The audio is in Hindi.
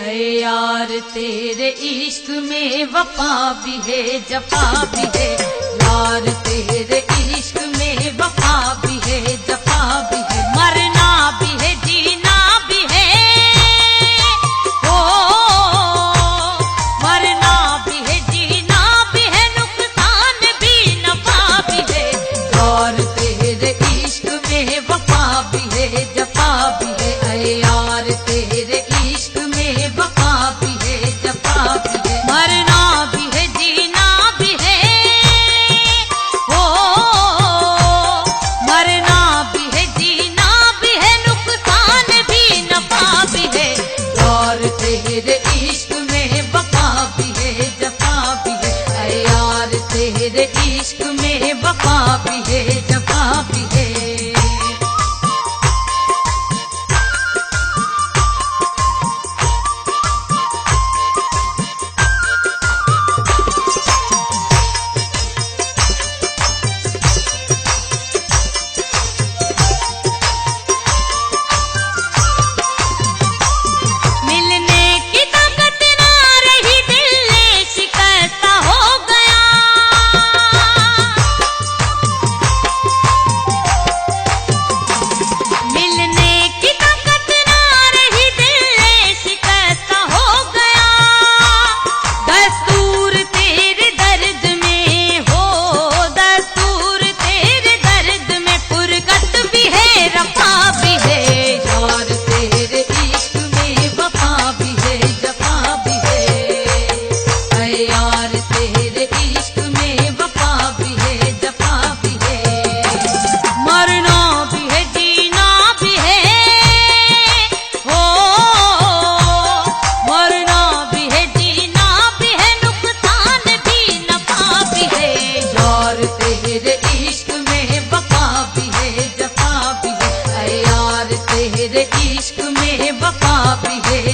अरे यार तेरे इश्क में वफा भी है जफा भी है, यार तेरे इश्क में वफा भी है जफा भी है, मरना भी है जीना भी है, ओ मरना भी है जीना भी है, नुकसान भी नफा भी है, यार तेरे इश्क में वफा भी है जफा भी है, अरे यार तेरे इश्क में वफा भी है जफा भी है, मरना भी है जीना भी है, ओ मरना भी है जीना भी है, नुकसान भी नफा भी है, यार तेरे इश्क में वफा भी है जफा भी है, अरे यार तेरे इश्क में वफा भी है जफा भी है। तेरे इश्क में वफा भी है